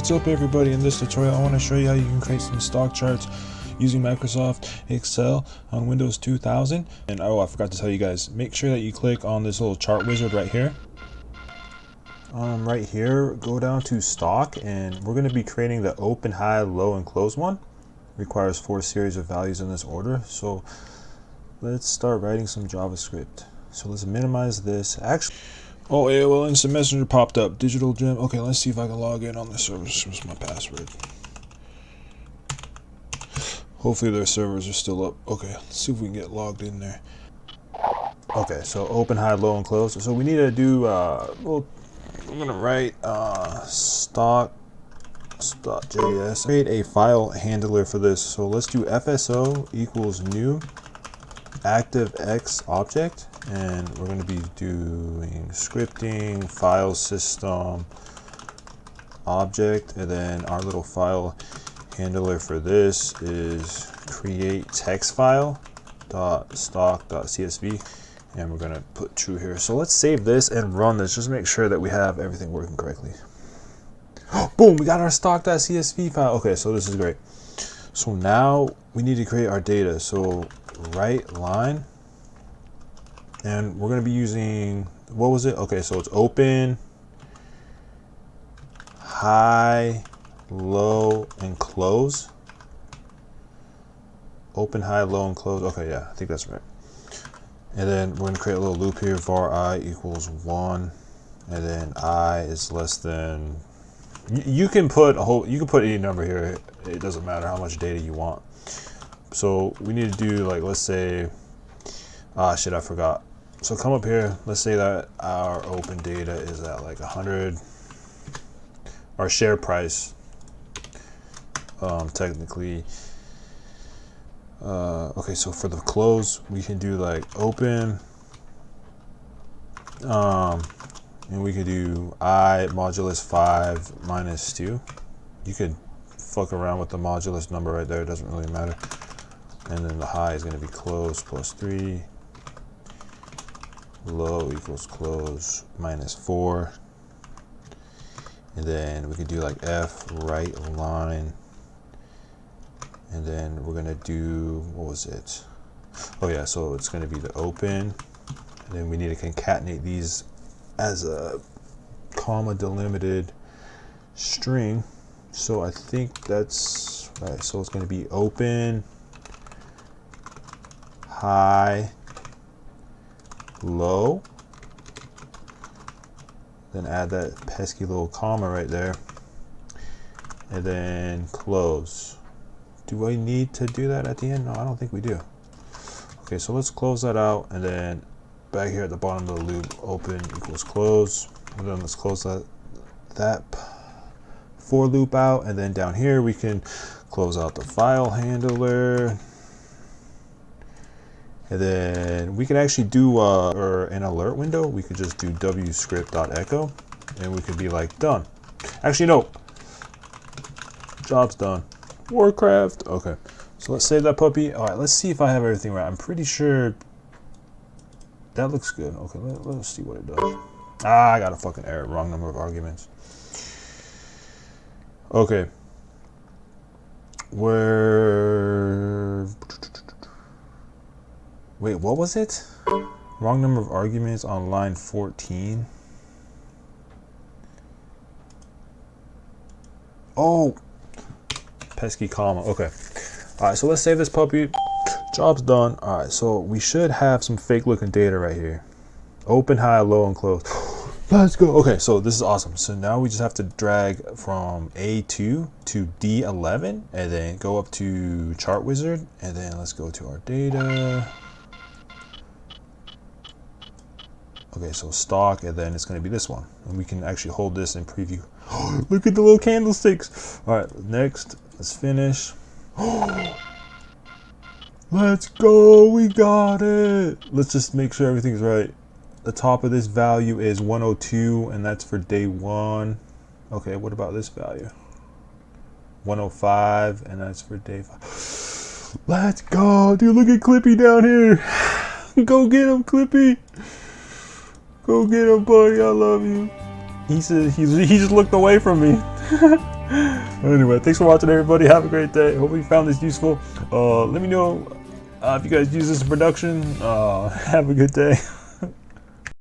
What's up everybody, in this tutorial I want to show you how you can create some stock charts using Microsoft Excel on Windows 2000. And I forgot to tell you guys, make sure that you click on this little chart wizard right here. Right here, go down to stock, and we're going to be creating the open, high, low, and close one. Requires 4 series of values in this order. So let's start writing some JavaScript. So let's minimize this. Actually, oh, AOL Instant Messenger popped up. Digital Gem. Okay, let's see if I can log in on the servers. What's my password? Hopefully their servers are still up. Okay, let's see if we can get logged in there. Okay, so open, high, low, and close. So we need to do, well, I'm gonna write stock.js. Create a file handler for this. So let's do FSO equals new ActiveX object, and we're going to be doing scripting file system object, and then our little file handler for this is create text file .stock.csv, and we're going to put true here. So let's save this and run this, just make sure that we have everything working correctly. Boom, we got our stock.csv file. Okay, so this is great. So now we need to create our data. So right line, and we're going to be using, what was it? Okay, so it's open, high, low, and close. Open, high, low, and close. Okay, yeah, I think that's right. And then we're going to create a little loop here. Var I equals 1, and then I is less than, you can put any number here. It doesn't matter how much data you want. So we need to do, like, let's say, shit, I forgot. So come up here, let's say that our open data is at like 100, our share price, technically. Okay, so for the close, we can do like open, and we could do I modulus 5 minus 2. You could fuck around with the modulus number right there, it doesn't really matter. And then the high is going to be close plus 3, low equals close minus 4, and then we could do like F right line, and then we're going to do, what was it? Oh yeah, so it's going to be the open, and then we need to concatenate these as a comma delimited string. So I think that's right. So it's going to be open, high, low, then add that pesky little comma right there, and then close. Do I need to do that at the end? No, I don't think we do. Okay, so let's close that out, and then back here at the bottom of the loop, open equals close, and then let's close that for loop out, and then down here we can close out the file handler. And then we could actually do or an alert window. We could just do wscript.echo, and we could be like done. Actually, no. Job's done. Warcraft. Okay. So let's save that puppy. All right. Let's see if I have everything right. I'm pretty sure that looks good. Okay. Let's see what it does. I got a fucking error. Wrong number of arguments. Okay. Wait, what was it? Wrong number of arguments on line 14. Oh, pesky comma. Okay. All right, so let's save this puppy. Job's done. All right, so we should have some fake looking data right here. Open, high, low, and close. Let's go. Okay, so this is awesome. So now we just have to drag from A2 to D11, and then go up to chart wizard, and then let's go to our data. Okay, so stock, and then it's going to be this one. And we can actually hold this and preview. Look at the little candlesticks. All right, next, let's finish. Let's go, we got it. Let's just make sure everything's right. The top of this value is 102, and that's for day 1. Okay, what about this value? 105, and that's for day 5. Let's go, dude, look at Clippy down here. Go get him, Clippy. Go get him, buddy. I love you. He said he just looked away from me. Anyway, thanks for watching, everybody. Have a great day. Hope you found this useful. Let me know if you guys use this in production. Have a good day.